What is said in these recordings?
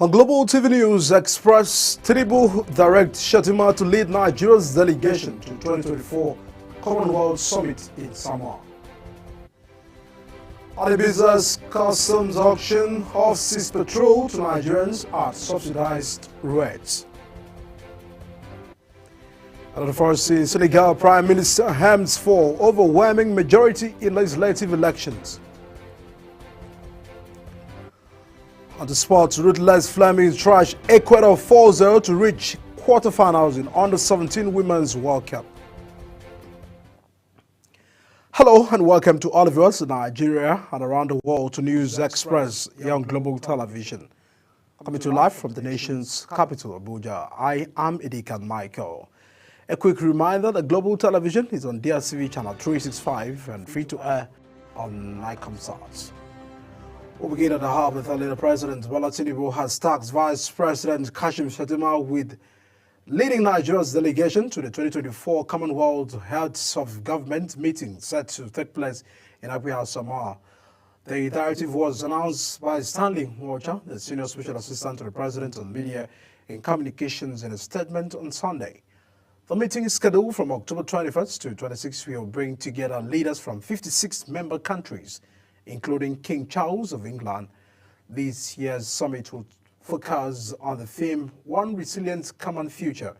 On Global TV News, Express Tinubu directs Shettima to lead Nigeria's delegation to 2024 Commonwealth Summit in Samoa. Adibiza's customs auction off-seas petrol to Nigerians at subsidized rates. And the first, Senegal Prime Minister aims for overwhelming majority in legislative elections. On the spot, Ruthless Fleming trashed Ecuador 4-0 to reach quarterfinals in Under-17 Women's World Cup. Hello and welcome to all of us in Nigeria and around the world to News Express Young Global Television. Coming to you live from the nation's capital, Abuja. I am Edikan Michael. A quick reminder that Global Television is on DSTV channel 365 and free to air on Nicomsat. We'll begin at the hub with leader President Bola Tinubu has tasked Vice President Kashim Shettima with leading Nigeria's delegation to the 2024 Commonwealth Heads of Government meeting set to take place in Apia, Samoa. The directive was announced by Stanley Nwocha, the Senior Special Assistant to the President on Media and Communications, in a statement on Sunday. The meeting is scheduled from October 21st to 26th. Will bring together leaders from 56 member countries, including King Charles of England. This year's summit will focus on the theme, One Resilient Common Future,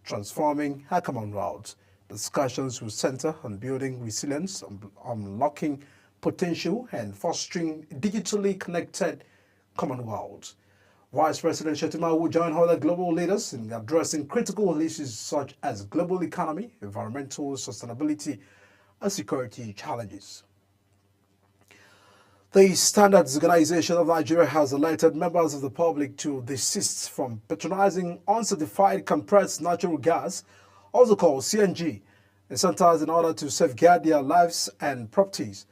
Transforming our Commonwealth. Discussions will center on building resilience, unlocking potential, and fostering a digitally connected Commonwealth. Vice President Shettima will join other global leaders in addressing critical issues such as global economy, environmental sustainability, and security challenges. The Standards Organization of Nigeria has alerted members of the public to desist from patronizing uncertified compressed natural gas, also called CNG, in centers in order to safeguard their lives and properties.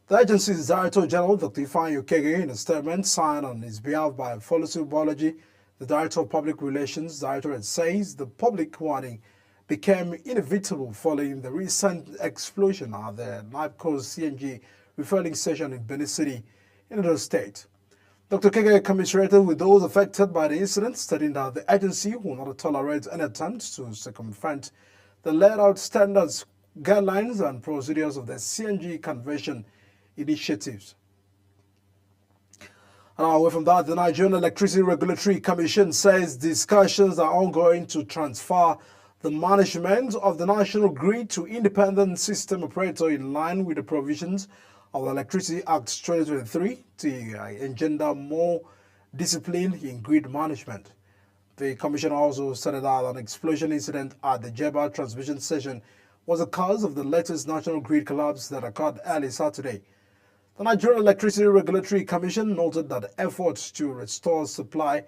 The agency's Director General, Dr. Ifeanyi Okeke, in a statement signed on his behalf by Folosu Biology, the Director of Public Relations Directorate, says the public warning became inevitable following the recent explosion at the NIPCO's CNG refueling station in Benin City, in the state. Dr. Kege commiserated with those affected by the incident, stating that the agency will not tolerate any attempts to circumvent the laid out standards, guidelines, and procedures of the CNG conversion initiatives. And away from that, the Nigerian Electricity Regulatory Commission says discussions are ongoing to transfer the management of the national grid to independent system operator in line with the provisions of the Electricity Act 2023 to engender more discipline in grid management. The Commission also stated that an explosion incident at the Jeba transmission station was the cause of the latest national grid collapse that occurred early Saturday. The Nigerian Electricity Regulatory Commission noted that efforts to restore supply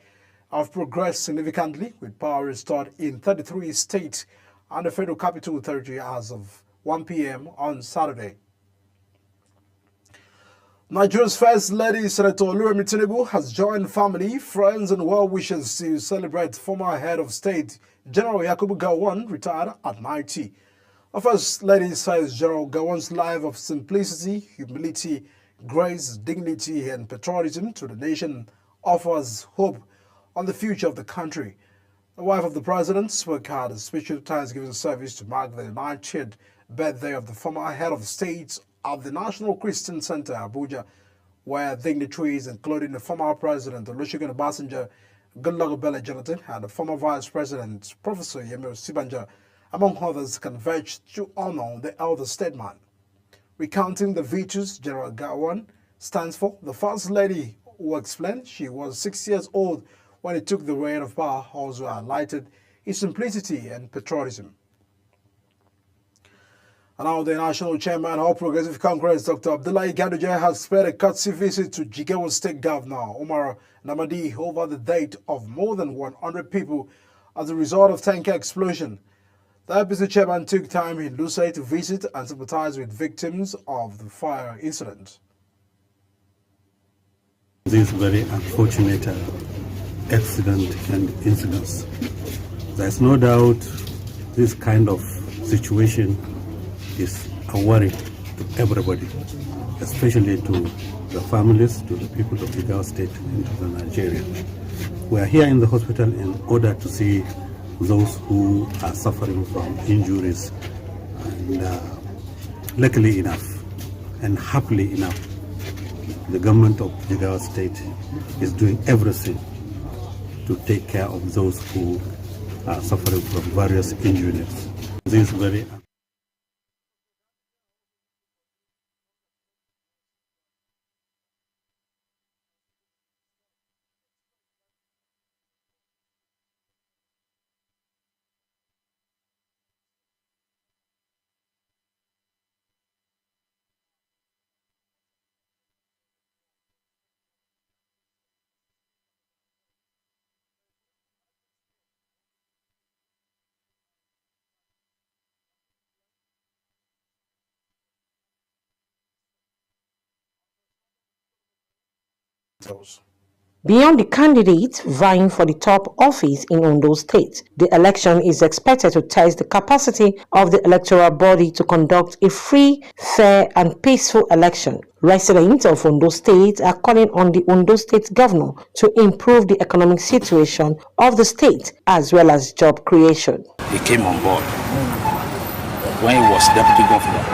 have progressed significantly, with power restored in 33 states and the Federal Capital Territory as of 1 p.m. on Saturday. Nigeria's First Lady, Senator Oluremi Tinubu, has joined family, friends, and well-wishers to celebrate former head of state, General Yakubu Gowon, retired at 90. The First Lady says General Gowon's life of simplicity, humility, grace, dignity, and patriotism to the nation offers hope on the future of the country. The wife of the president spoke at a special Thanksgiving service to mark the 90th birthday of the former head of state at the National Christian Center, Abuja, where dignitaries including the former president Olusegun Obasanjo, Goodluck Ebele Jonathan, and the former vice president Professor Yemi Osinbajo, among others, converged to honor the elder statesman. Recounting the virtues General Gowon stands for, the First Lady, who explained she was 6 years old when he took the reign of power, also highlighted his simplicity and patriotism. And now the National Chairman of Progressive Congress, Dr. Abdullahi Ganduje, has paid a courtesy visit to Jigawa State Governor Umar Namadi over the death of more than 100 people as a result of tanker explosion. The APC chairman took time in Lusai to visit and sympathize with victims of the fire incident. This very unfortunate accident and incidents. There's no doubt this kind of situation is a worry to everybody, especially to the families, to the people of Jigawa State and to the Nigeria. We are here in the hospital in order to see those who are suffering from injuries. And luckily enough and happily enough, the government of Jigawa State is doing everything to take care of those who are suffering from various injuries. This is very Beyond the candidates vying for the top office in Ondo State, the election is expected to test the capacity of the electoral body to conduct a free, fair and peaceful election. Residents of Ondo State are calling on the Ondo State governor to improve the economic situation of the state as well as job creation. He came on board when he was deputy governor.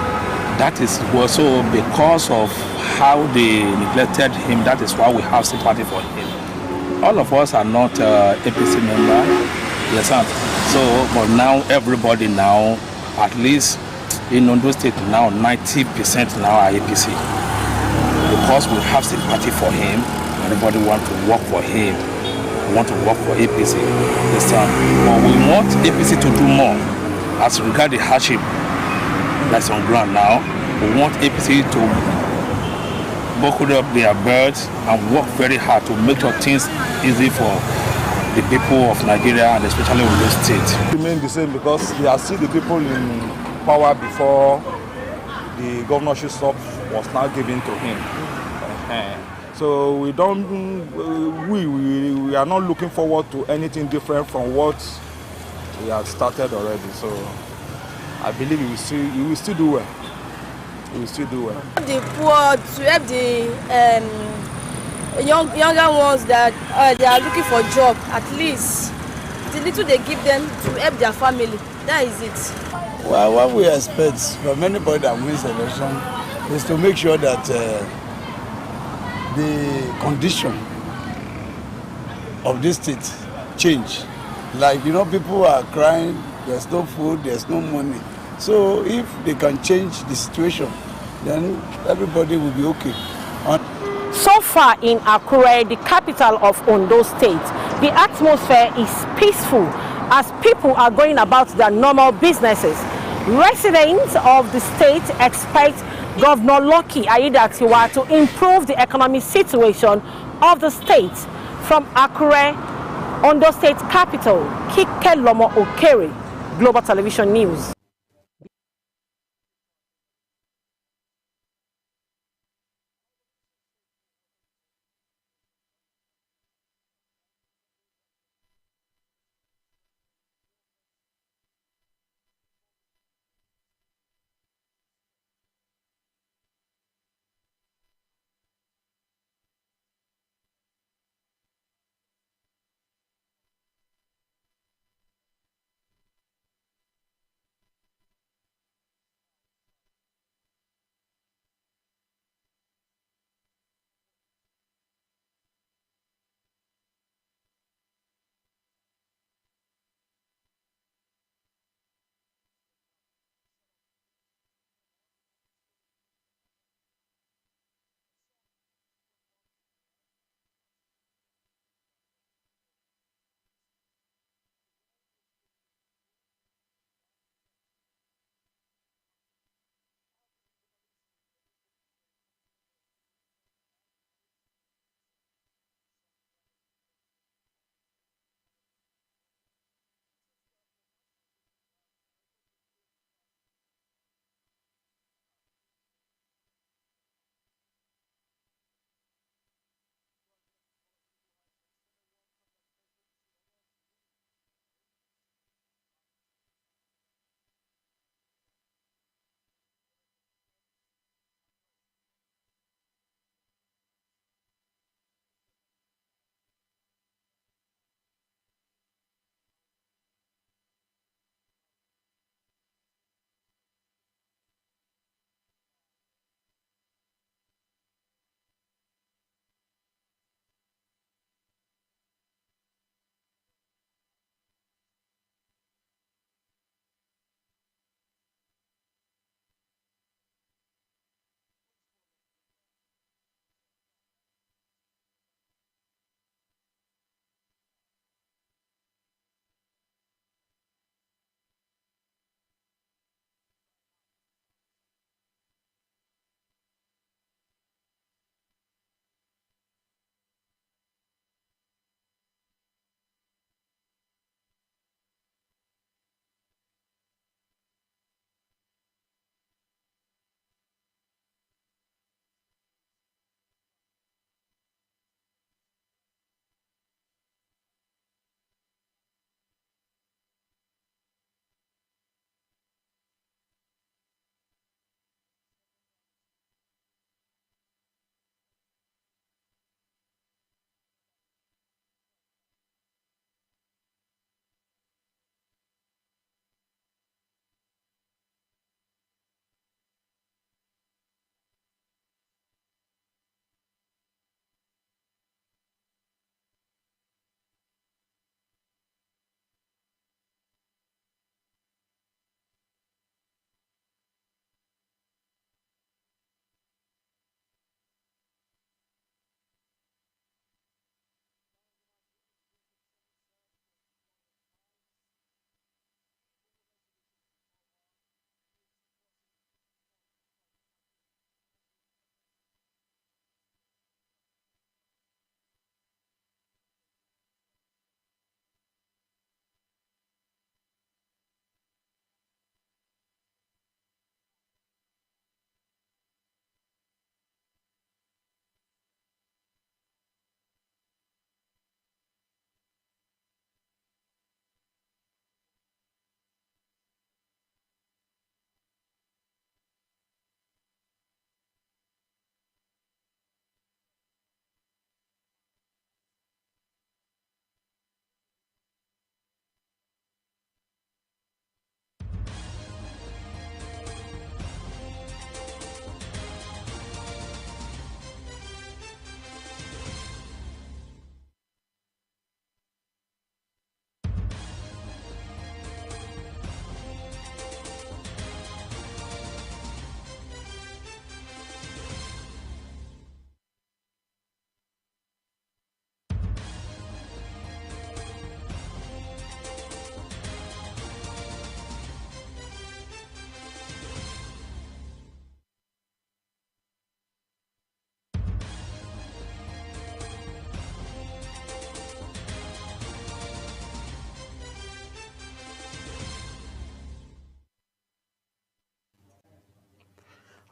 That is also because of how they neglected him. That is why we have sympathy for him. All of us are not APC members, yes, so but now everybody now, at least in Ondo State now, 90% now are APC. Because we have sympathy for him, everybody want to work for him. We want to work for APC this time. But we want APC to do more as regards the hardship that's on ground now. We want APC to buckle up their belts and work very hard to make sure things easy for the people of Nigeria and especially in the state. Remain the same because they are still the people in power before the governorship stuff was now given to him. So we are not looking forward to anything different from what we had started already. So I believe he will still do well. He will still do well. The poor, to help the younger ones that they are looking for a job, at least the little they give them to help their family. That is it. Well, what we expect from anybody that wins the election is to make sure that the condition of this state change. Like, you know, people are crying, there's no food, there's no money. So if they can change the situation, then everybody will be okay. So far in Akure, the capital of Ondo State, the atmosphere is peaceful as people are going about their normal businesses. Residents of the state expect Governor Lucky Aiyedatiwa to improve the economic situation of the state. From Akure, Ondo State capital, Kike Lomo Okere, Global Television News.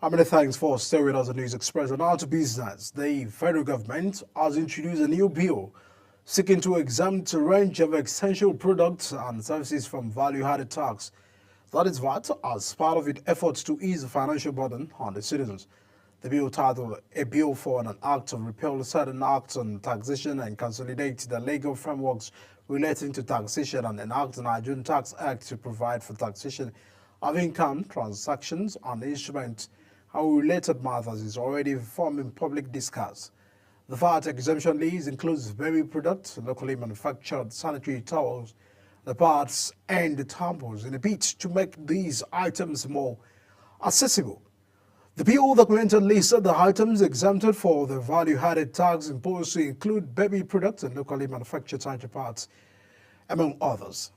Many thanks for staying with us on News Express. And now to business. The federal government has introduced a new bill seeking to exempt a range of essential products and services from value-added tax, that is VAT, as part of its efforts to ease the financial burden on the citizens. The bill, titled A Bill for an Act of Repeal Certain Acts on Taxation and Consolidate the Legal Frameworks Relating to Taxation and enact the Nigerian Tax Act to provide for taxation of income, transactions, and instruments and related matters, is already forming public discourse. The VAT exemption list includes baby products, locally manufactured sanitary towels, the pads, and the tampons in a bid to make these items more accessible. The bill documented listed the items exempted for the value-added tax imposed to include baby products and locally manufactured sanitary pads, among others.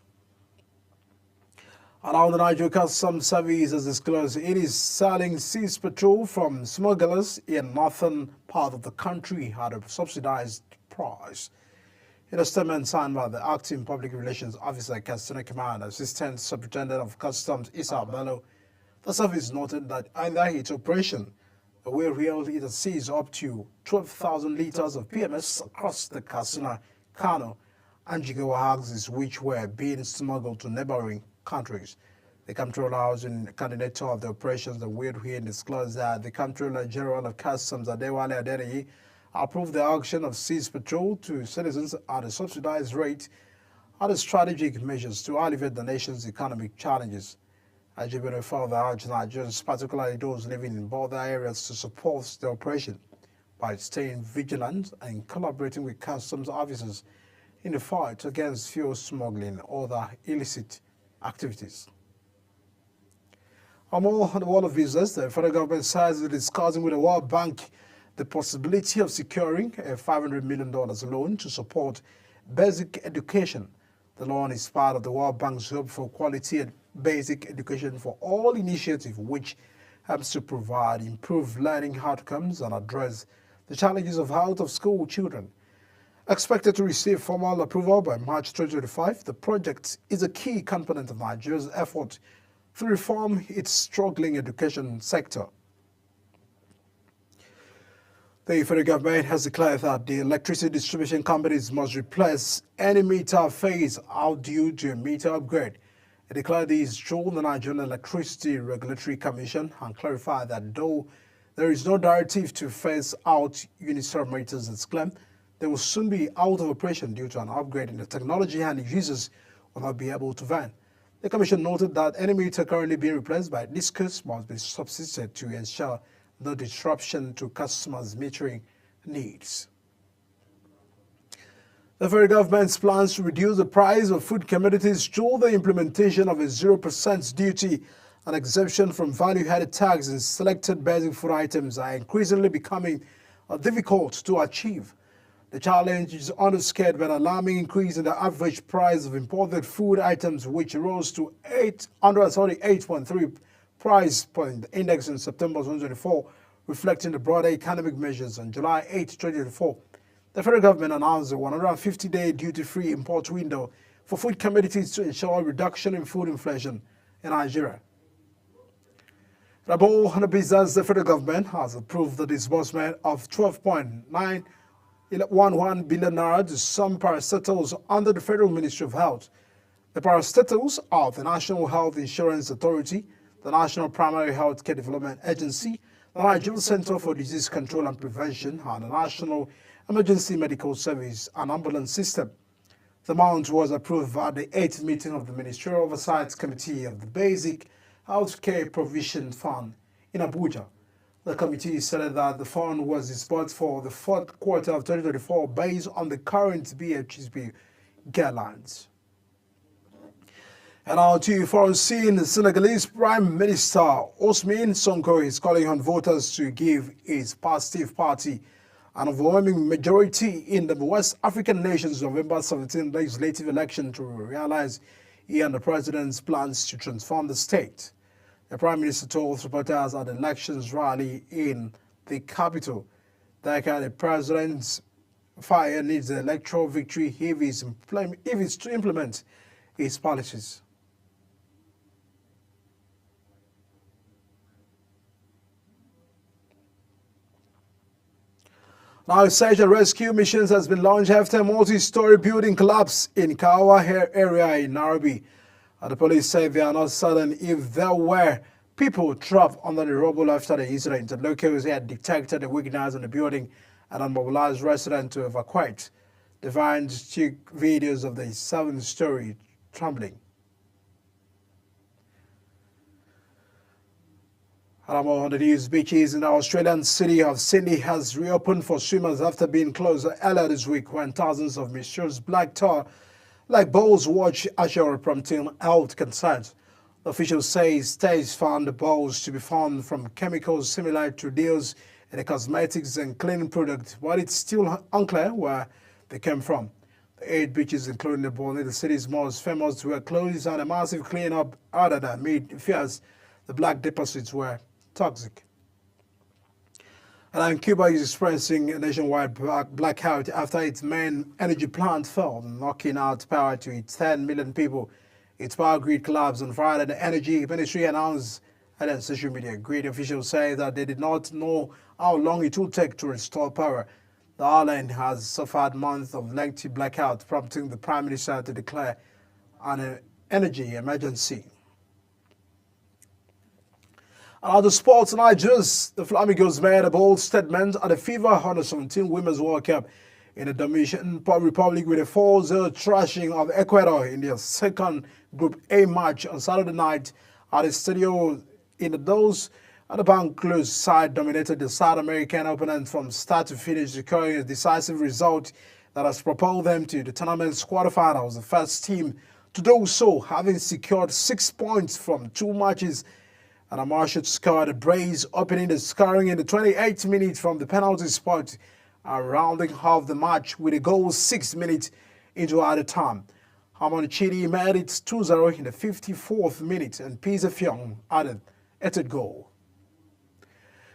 And now the Nigeria Customs Service has disclosed it is selling seized petrol from smugglers in northern part of the country at a subsidized price. In a statement signed by the acting public relations officer, Katsina Command Assistant Superintendent of Customs Issa Bello, the service noted that under its operation, the wheel it seized up to 12,000 liters of PMS across the Katsina, Kano, and Jigawa axes, which were being smuggled to neighboring countries. The Comptroller Housing Coordinator of the operations, the Wheel disclosed that the Comptroller General of Customs, Adewale Adeneyi, approved the auction of seized petrol to citizens at a subsidized rate as strategic measures to alleviate the nation's economic challenges. Ajibere further urged Nigerians, particularly those living in border areas, to support the operation by staying vigilant and collaborating with customs officers in the fight against fuel smuggling and other illicit activities. On the world of business, the federal government says it is discussing with the World Bank the possibility of securing a $500 million loan to support basic education. The loan is part of the World Bank's hope for quality and basic education for all initiative, which helps to provide improved learning outcomes and address the challenges of out-of-school children. Expected to receive formal approval by March 2025, the project is a key component of Nigeria's effort to reform its struggling education sector. The federal government has declared that the electricity distribution companies must replace any meter phase out due to a meter upgrade. It declared this through the Nigerian Electricity Regulatory Commission and clarified that though there is no directive to phase out Unicell meters, it's claimed they will soon be out of operation due to an upgrade in the technology and users will not be able to vend. The Commission noted that any meter currently being replaced by discos must be substituted to ensure no disruption to customers' metering needs. The federal government's plans to reduce the price of food commodities through the implementation of a 0% duty and exemption from value-added tax in selected basic food items are increasingly becoming difficult to achieve. The challenge is underscored by an alarming increase in the average price of imported food items, which rose to 8.3 price point index in September 2024, reflecting the broader economic measures. On July 8, 2024, the federal government announced a 150-day duty-free import window for food commodities to ensure a reduction in food inflation in Nigeria. About the business, the federal government has approved the disbursement of 12.911 billion naira to some parastatals under the Federal Ministry of Health. The parastatals are the National Health Insurance Authority, the National Primary Health Care Development Agency, the Nigerian Center for Disease Control and Prevention, and the National Emergency Medical Service and Ambulance System. The amount was approved at the 8th meeting of the Ministerial Oversight Committee of the Basic Healthcare Provision Fund in Abuja. The committee said that the fund was disbursed for the fourth quarter of 2024 based on the current BHSB guidelines. And now to foreign scene, the Senegalese Prime Minister Ousmane Sonko is calling on voters to give his Pastef party an overwhelming majority in the West African nation's November 17 legislative election to realize he and the president's plans to transform the state. The Prime Minister told reporters at the elections rally in the capital that the president's fire needs the electoral victory if he's to implement his policies. Now, search and rescue missions has been launched after a multi-story building collapse in Kawa area in Nairobi. The police say they are not certain if there were people trapped under the rubble after the incident. The locals had detected a weakness in the building and had mobilized residents to evacuate. The vans took videos of the 7-story trembling. On the news, beaches in the Australian city of Sydney has reopened for swimmers after being closed earlier this week when thousands of mysterious black tar like balls watch ashore, prompting health concerns. Officials say states found the balls to be found from chemicals similar to those in the cosmetics and cleaning products, but it's still unclear where they came from. The 8 beaches, including the Bonnie, the city's most famous, were closed and a massive cleanup ordered amid fears the black deposits were toxic. And Cuba is experiencing a nationwide blackout after its main energy plant fell, knocking out power to its 10 million people. Its power grid collapsed on Friday. The Energy Ministry announced on social media. Grid officials say that they did not know how long it would take to restore power. The island has suffered months of lengthy blackout, prompting the Prime Minister to declare an energy emergency. And other sports, Nigerians, the Flamingos made a bold statement at the FIFA Under-17 Women's World Cup in the Dominican Republic with a 4-0 thrashing of Ecuador in their second Group A match on Saturday night at the Stadio in the Dos. And the Banclose side dominated the South American opponent from start to finish, securing a decisive result that has propelled them to the tournament's quarterfinals. The first team to do so, having secured 6 points from 2 matches. And Amarshid scored a brace, opening the scoring in the 28th minute from the penalty spot, rounding half the match with a goal 6 minutes into added time. Harmon Chidi made it 2-0 in the 54th minute, and Pisa Fiong added a third goal.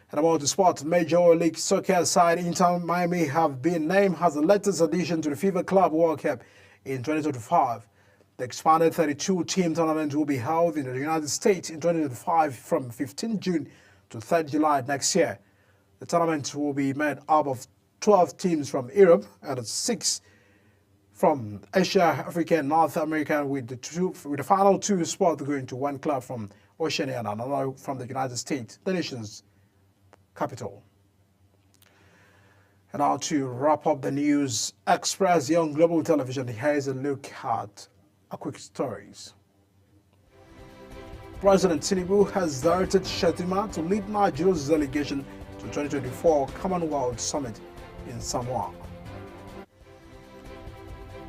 And about the sport, Major League Soccer side Inter Miami have been named as the latest addition to the FIFA Club World Cup in 2025. The expanded 32-team tournament will be held in the United States in 2025 from 15 June to 3 July next year. The tournament will be made up of 12 teams from Europe and 6 from Asia, Africa, and North America, with the final 2 spots going to 1 club from Oceania and another from the United States, the nation's capital. And now to wrap up the news, Express Young Global Television, here's a look at a quick stories. President Tinubu has directed Shettima to lead Nigeria's delegation to 2024 Commonwealth Summit in Samoa.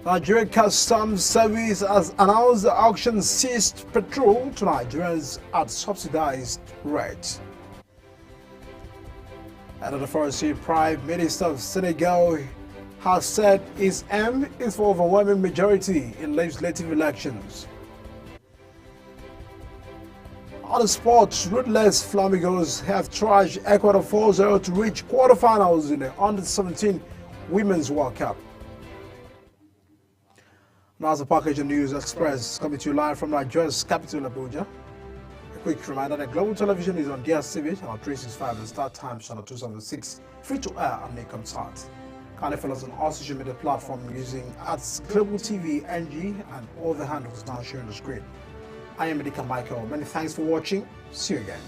Nigeria Customs Service has announced the auction ceased petrol to Nigerians at subsidized rates. And the Forestry Prime Minister of Senegal has said his aim is for overwhelming majority in legislative elections. Other sports, ruthless Flamingos have thrashed Ecuador 4-0 to reach quarterfinals in the Under-17 Women's World Cup. Now, as a package of News Express coming to you live from Nigeria's capital, Abuja. A quick reminder that Global Television is on DSTV, channel 365 and Start Times, channel 276, free to air and Nicomsat. Kindly follow us on all social media platforms using @Global TV NG and all the handles now shown on the screen. I am Edika Michael. Many thanks for watching. See you again.